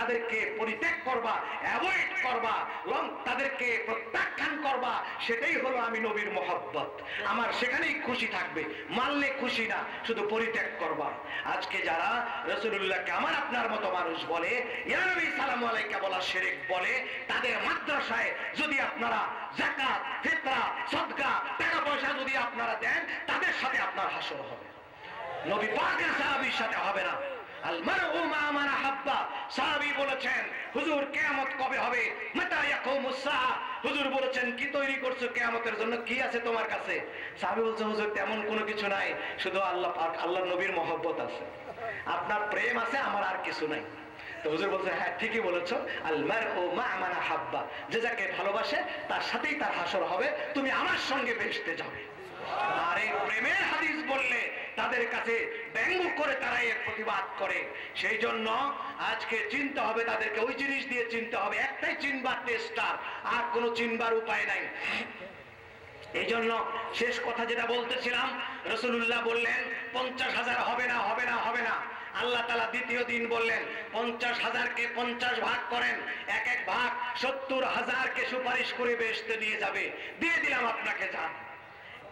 তাদেরকে পরিত্যাগ করবা, অ্যাভয়েড করবা এবং তাদেরকে প্রত্যাখ্যান করবা, সেটাই হলো আমি নবীর মহব্বত। আমার সেখানেই খুশি থাকবে, মানলে খুশি না, শুধু পরিত্যাগ করবা। আজকে যারা রাসূলুল্লাহকে আমার আপনার মতো মানুষ বলে, ইয়া নবী সালামু আলাইকা বলা শিরক বলে, তাদের মাদ্রাসায় যদি আপনারা যাকাত, ফিতরা, সদকা, টাকা পয়সা যদি আপনারা দেন, তাদের সাথে আপনার হাসর হবে, নবী পাকের সাহাবীর সাথে হবে না। আল মারউ মা মান আহাব্বা। সাহাবী বলেছেন, হুজুর কিয়ামত কবে হবে? মাতা ইয়াকুমুস সাআ। হুজুর বলেছেন, কি তৈরি করছো কিয়ামতের জন্য, কি আছে তোমার কাছে? সাহাবী বলছে, হুজুর তেমন কোনো কিছু নাই, শুধু আল্লাহ পাক, আল্লাহর নবীর মহব্বত আছে, আপনার প্রেম আছে, আমার আর কিছু নাই। তো হুজুর বলছে, হ্যাঁ ঠিকই বলেছো, আল মারউ মা মান আহাব্বা, যে যাকে ভালোবাসে তার সাথেই তার হাসর হবে, তুমি আমার সঙ্গে বেহেশতে যাবে। আর এই প্রেমের হাদিস বললে তাদের কাছে ব্যঙ্গ করে তারা এর প্রতিবাদ করে। সেই জন্য আজকে চিনতে হবে তাদেরকে, ওই জিনিস দিয়ে চিনতে হবে, একটাই চিনবার টেস্টার, আর কোনো চিনবার উপায় নাই। এই জন্য শেষ কথা যেটা বলতেছিলাম, রাসূলুল্লাহ বললেন 50,000 হবে না, হবে না, হবে না। আল্লাহ তাআলা দ্বিতীয় দিন বললেন 50,000কে 50 ভাগ করেন, এক এক ভাগ 70,000কে সুপারিশ করে বেহেশতে নিয়ে যাবে। দিয়ে দিলাম আপনাকে, যান।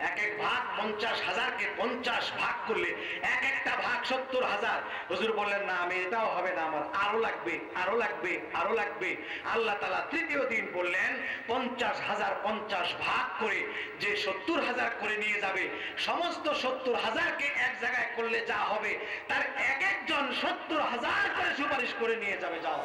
এক এক ভাগ 50,000কে 50 ভাগ করলে এক একটা ভাগ 70,000। হুজুর বললেন, না আমি এটাও হবে না, আমার আরো লাগবে, আরো লাগবে, আরো লাগবে। আল্লাহ তাআলা তৃতীয় দিন বললেন 50,000 50 ভাগ করে যে 70,000 করে নিয়ে যাবে, সমস্ত 70,000কে এক জায়গায় করলে যা হবে তার এক একজন 70,000 করে সুপারিশ করে নিয়ে যাবে। যাও,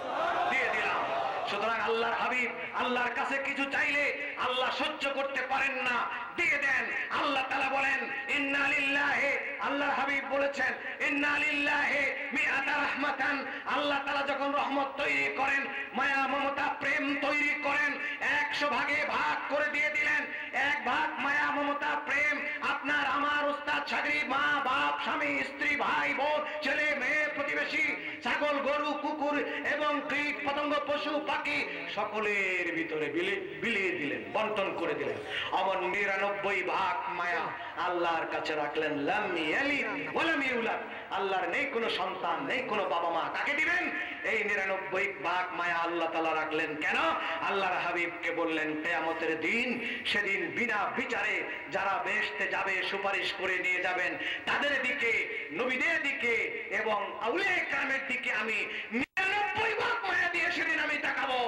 দিয়ে দিলাম। সুতরাং আল্লাহর হাবিব আল্লাহর কাছে কিছু চাইলে আল্লাহ সহ্য করতে পারেন না, দিয়ে দেন। আল্লাহ তাআলা বলেন, ইন্না লিল্লাহি, আল্লাহর হাবিব বলেছেন, ইন্না লিল্লাহি মিআতা রাহমাতান। আল্লাহ তাআলা যখন রহমত তৈরি করেন, মায়া মমতা প্রেম তৈরি করেন, 100 ভাগে ভাগ করে দিয়ে দিলেন। এক ভাগ মায়া মমতা প্রেম, আপনার আমার উস্তাদ ছাত্রী, মা বাপ, স্বামী স্ত্রী, ভাই বোন, ছেলে মেয়ে, প্রতিবেশী, ছাগল গরু কুকুর এবং কীট পতঙ্গ পশু পাখি সকলের ভিতরে বিলিয়ে দিলেন, বন্টন করে দিলেন। অমন 99 ভাগ মায়া আল্লাহর কাছে রাখলেন। লাম ইয়ালিদ ওয়া লাম ইউলাদ, আল্লাহর নেই কোনো সন্তান, নেই কোনো বাবা মা, কাকে দিবেন? এই 99 ভাগ মায়া আল্লাহ তাআলা রাখলেন। কেন? আল্লাহর হাবিবকে বললেন, কিয়ামতের দিন, সেদিন বিনা বিচারে যারা বেহেশতে যাবে সুপারিশ করে নিয়ে যাবেন, তাদের দিকে, নবীদের দিকে এবং আউলিয়া কেরামের দিকে আমি 99 ভাগ মায়া দিয়ে সেদিন আমি তাকাবো।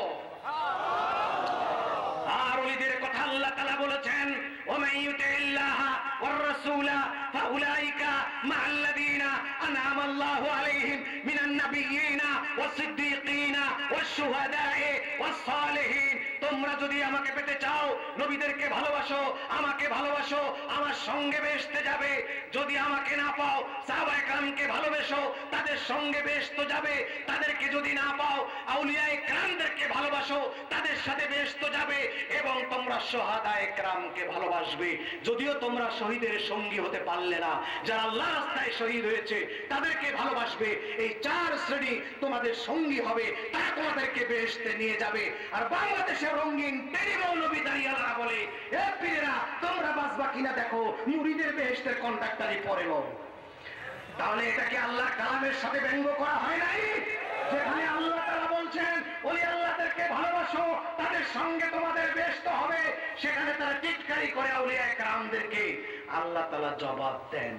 আর ওলিদের কথা আল্লাহ তাআলা বলেছেন, ওয়ামান ইউতিল্লাহা ওয়ার রাসূলা ফাউলাইকা মা'আল্লাযীনা আন'আমা আল্লাহু আলাইহিম মিনান নাবিয়্যিনা ওয়াস সিদ্দীকিনা ওয়াশ শুহাদায়ে ওয়াস সালিহিন। তোমরা যদি আমাকে পেতে চাও, নবীদেরকে ভালোবাসো, আমাকে ভালোবাসো, আমার সঙ্গে বেহেশতে যাবে। যদি আমাকে না পাও, সাহাবায়ে কেরামকে ভালোবাসো, তাদের সঙ্গে বেহেশতে যাবে। তাদেরকে যদি না পাও, আউলিয়ায়ে কেরামদেরকে ভালোবাসো, তাদের সাথে বেহেশতে যাবে। এবং তোমরা শুহাদায়ে কেরামকে ভালোবাসবে। যদিও তোমরা শহীদের সঙ্গী হতে পারলে না, যারা আল্লাহর রাস্তায় শহীদ হয়েছে তাদেরকে ভালোবাসবে। এই 4 শ্রেণী তোমাদের সঙ্গী হবে, তারা তোমাদেরকে বেহেশতে নিয়ে যাবে। আর বাংলাদেশের রঙিন টেলিভিশন নবী দাঁড়িয়ালা বলে, এ পীরেরা তোমরা বাঁচবা কিনা দেখো, মুরিদের বেহেশতের কন্ট্রাক্টারই পড়ে নাও। তাহলে এটাকে আল্লাহ কালামের সাথে ব্যঙ্গ করা হয় নাই? যেখানে আল্লাহ তাআলা বলছেন, ওলি আল্লাহদেরকে ভালোবাসো, তাদের সঙ্গে তোমাদের বেহেশত হবে, সেখানে তারা টিটকারি করে আউলিয়া কেরামদেরকে। আল্লাহ তাআলা জবাব দেন,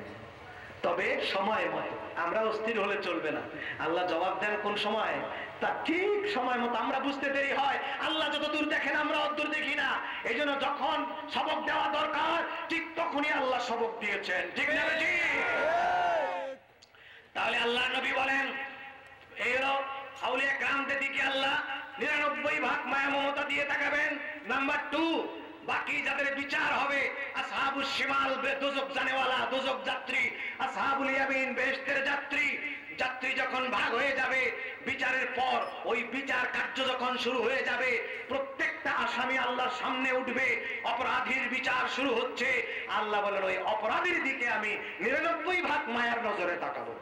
তবে সময় মতো। আমরা অস্থির হলে চলবে না। আল্লাহ জবাব দেন কোন সময়? তা ঠিক সময় মতো। আমরা বুঝতে দেরি হয়, আল্লাহ যত দূর দেখেন আমরা অদূর দেখি না। এই জন্য যখন সবক দেওয়া দরকার ঠিক তখনই আল্লাহ সবক দিয়েছেন, ঠিক না? তাহলে আল্লাহ নবী বলেন, এই হলো আউলিয়া কেরামদের দিকে আল্লাহ 99 ভাগ মায়া মমতা দিয়ে তাকাবেন। নাম্বার 2, বাকি যাদের বিচার হবে, আসহাবুশ শিমাল দোজখ জানেওয়ালা, দোজখ যাত্রী, আসহাবুল ইয়ামিন বেহেশতের যাত্রী। যাত্রী যখন ভাগ হয়ে যাবে, বিচারের পর ওই বিচার কার্য যখন শুরু হয়ে যাবে, প্রত্যেকটা আসামি আল্লাহর সামনে উঠবে, অপরাধীর বিচার শুরু হচ্ছে। আল্লাহ বলেন, ওই অপরাধীর দিকে আমি 99 ভাগ মায়ার নজরে তাকাবো।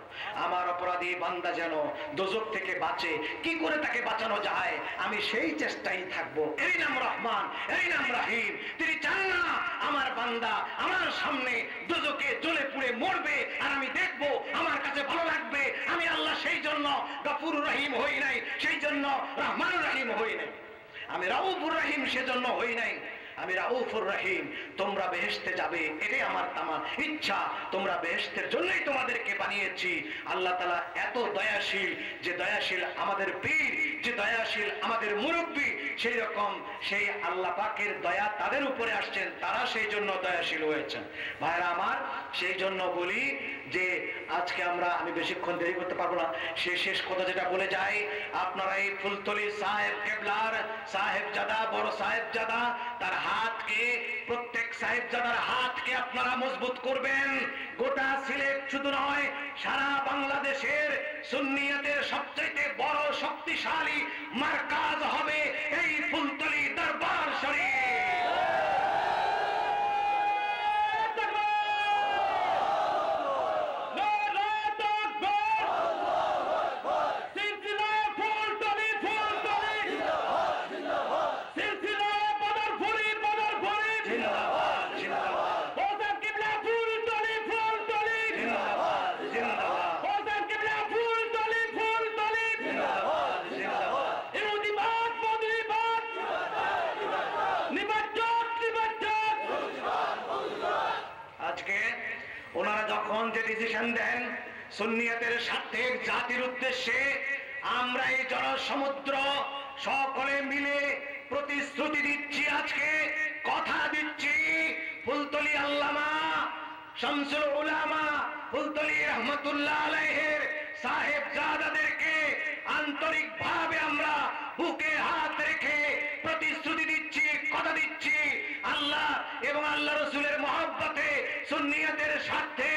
আমার অপরাধী বান্দা যেন দোজখ থেকে বাঁচে, কি করে তাকে বাঁচানো যায় আমি সেই চেষ্টাই থাকবো। এই নাম রহমান, এই নাম রাহিম। তিনি চান না আমার বান্দা আমার সামনে দোজখে জ্বলে পুড়ে মরবে আর আমি দেখবো, আমার কাছে ভালো লাগবে। আমি আল্লাহ সেই জন্য গফুর রহিম হই নাই, সেই জন্য রহমানুর রহিম হই নাই, আমি রাউফুর রহিম সেজন্য হই নাই, আমি রাউফুর রহিম। তোমরা বেহেশতে যাবে এটাই আমার তামাম ইচ্ছা, তোমরা বেহেশতের জন্যই তোমাদেরকে বানিয়েছি। আল্লাহ তাআলা এত দয়াশীল, যে দয়াশীল আমাদের পীর, যে দয়াশীল আমাদের মুরব্বী, সেই রকম সেই আল্লাহ পাকের দয়া তাদের উপরে আসছেন, তারা সেই জন্য দয়াশীল হয়েছেন। ভাইরা আমার, সেই জন্য বলি যে আজকে আমি বেশিক্ষণ দেরি করতে পারবো না, শেষ কথা যেটা বলে যাই, আপনারা এই ফুলতলি সাহেব কেবলার সাহেবজাদা, বড় সাহেবজাদা, তার হাতকে, প্রত্যেক সাহেবজাদার হাতকে আপনারা মজবুত করবেন। গোটা সিলেট শুধু নয়, সারা বাংলাদেশের সুন্নিয়তের সবচেয়ে বড় শক্তিশালী মারকাজ হবে এই ফুলতলি দরবার শরীফ। ওনারা যখন যে ডিসিশন দেন সুন্নিয়তের স্বার্থে, জাতির উদ্দেশ্যে, আমরা এই জনসমুদ্র সকলে মিলে প্রতিশ্রুতি দিচ্ছি, আজকে কথা দিচ্ছি, ফুলতলি আল্লামা শামসুল উলামা ফুলতলি রহমতুল্লাহ আলাইহির সাহেবজাদাদেরকে আন্তরিকভাবে আমরা বুকে হাত রেখে প্রতিশ্রুতি দিচ্ছি, কথা দিচ্ছি, আল্লাহ এবং আল্লাহ রসুলের মহব্বতে, সুন্নিয়তের স্বার্থে,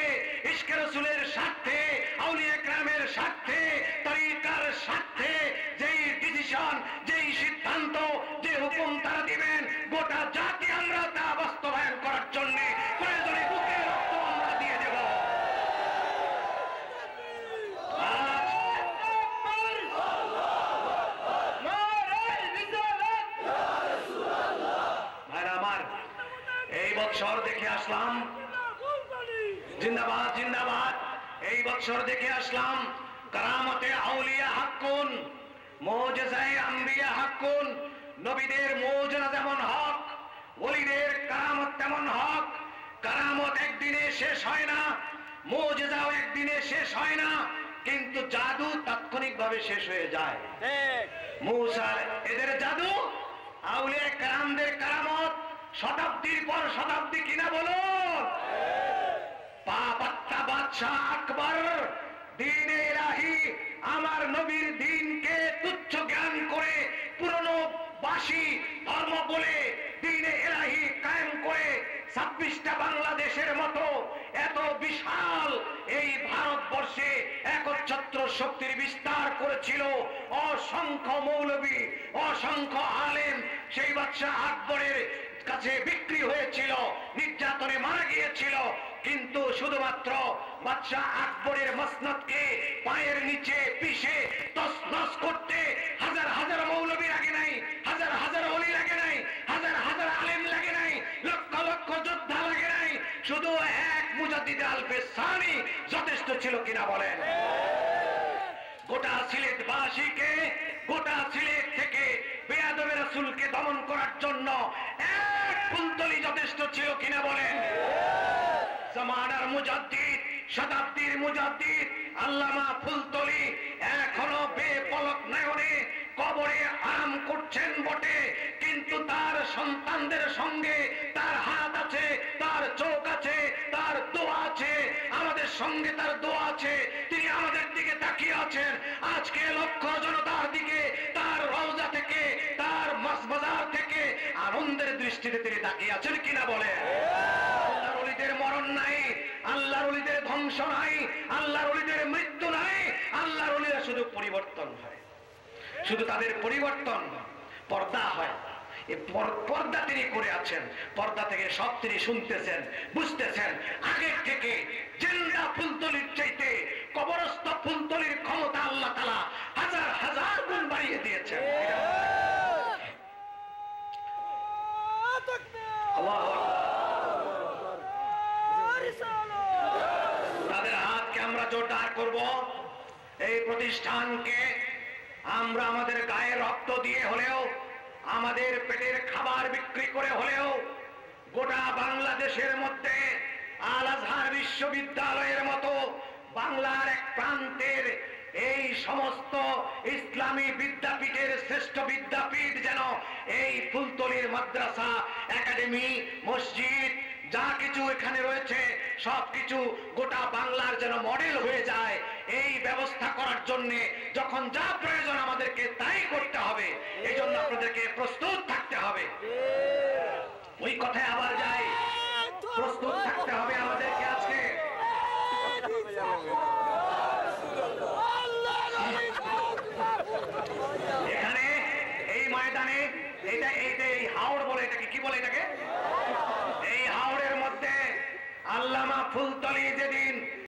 ইশকে রসুলের স্বার্থে, আউলিয়া কেরামের স্বার্থে, তরিকার স্বার্থে যেই ডিসিশন, যেই সিদ্ধান্ত, যে হুকুম তারা দিবেন, গোটা জাতি আমরা তা বাস্তবায়ন করার জন্য প্রয়োজনে বুকে রক্ত আমরা দিয়ে দেব। ভাইরা আমার, এই বৎসর দেখে আসলাম, জিন্দাবাদ জিন্দাবাদ, এই বৎসর দেখে আসলাম কারামতে আউলিয়া হাক্কুন, মুজিজায়ে আম্বিয়া হাক্কুন। নবীদের মুজিজা যেমন হক, ওলিদের কারামত তেমন হক। কারামত একদিনে শেষ হয় না, মুজিজাও একদিনে শেষ হয় না, কিন্তু জাদু তাৎক্ষণিকভাবে শেষ হয়ে যায়। মুসা এদের জাদু, আউলিয়া কেরামদের কারামত শতাব্দীর পর শতাব্দী কিনা বলুন। পাপাত্তা বাদশাহ আকবর দ্বীনে ইলাহি, আমার নবীর দ্বীনকে তুচ্ছ জ্ঞান করে পুরনো বাসী ধর্ম বলে দ্বীনে ইলাহি কায়েম করে 26টা বাংলাদেশের মতো এত বিশাল এই ভারতবর্ষে একচ্ছত্র শক্তির বিস্তার করেছিল। অসংখ্য মৌলবী, অসংখ্য আলেম সেই বাদশাহ আকবরের কাছে বিক্রি হয়েছিল, নির্যাতনে মারা গিয়েছিল, কিন্তু শুধুমাত্র বাদশাহ আকবরের মসনদকে পায়ের নিচে পিষে তছনছ করতে হাজার হাজার মৌলবী লাগে নাই, হাজার হাজার ওলি লাগে নাই, হাজার হাজার আলেম লাগে নাই, লক্ষ লক্ষ যোদ্ধা লাগে নাই, শুধু এক মুজাদ্দিদ আল-ফিসানি যথেষ্ট ছিল কিনা বলেন? গোটা সিলেটবাসীকে, গোটা সিলেট থেকে বেয়াদবে রাসূলকে দমন করার জন্য এক ফুলতলি যথেষ্ট ছিল কিনা বলেন? জামানার মুজাদ্দিদ, শতাব্দীর মুজাদ্দিদ আল্লামা ফুলতলি এখনো বেপলক নয়নে কবরে আরাম করছেন বটে, কিন্তু তার সন্তানদের সঙ্গে তার হাত আছে, তার চোখ আছে, তার দোয়া আছে, আমাদের সঙ্গে তার দোয়া আছে। তিনি আমাদের দিকে তাকিয়ে আছেন। আজকে লক্ষ জনতার দিকে, তার রওজা থেকে, তার মাসবাজার থেকে আনন্দের দৃষ্টিতে তিনি তাকিয়ে আছেন কিনা বলে? আল্লাহর ওলিদের মরণ নাই, আল্লাহর ওলিদের ধ্বংস নাই, আল্লাহর ওলিদের মৃত্যু নাই। আল্লাহর ওলিরা শুধু পরিবর্তন হয়, শুধু তাদের পরিবর্তন, পর্দা হয়। পর্দা তিনি করে আছেন, পর্দা থেকে সব তিনি শুনতেছেন, বুঝতেছেন। আগের থেকে জিন্দা ফুলতলির চাইতে কবরস্থ ফুলতলির ক্ষমতা আল্লাহ তাআলা হাজার হাজার গুণ বাড়িয়ে দিয়েছেন। তাদের হাতকে আমরা জোরদার করব, এই প্রতিষ্ঠানকে আমরা আমাদের গায়ে রক্ত দিয়ে হলেও, আমাদের পেটের খাবার বিক্রি করে হলেও গোটা বাংলাদেশের মধ্যে আল আজহার বিশ্ববিদ্যালয়ের মতো বাংলার এক প্রান্তের এই সমস্ত ইসলামী বিদ্যাপীঠের শ্রেষ্ঠ বিদ্যাপীঠ যেন এই ফুলতলির মাদ্রাসা, একাডেমি, মসজিদ যা কিছু এখানে রয়েছে সবকিছু গোটা বাংলার যেন মডেল হয়ে যায়, এই ব্যবস্থা করার জন্য যখন যা প্রয়োজন আমাদেরকে তাই করতে হবে। এই জন্য আপনাদেরকে প্রস্তুত থাকতে হবে। ওই কথায় আবার যাই, প্রস্তুত থাকতে হবে আমাদের।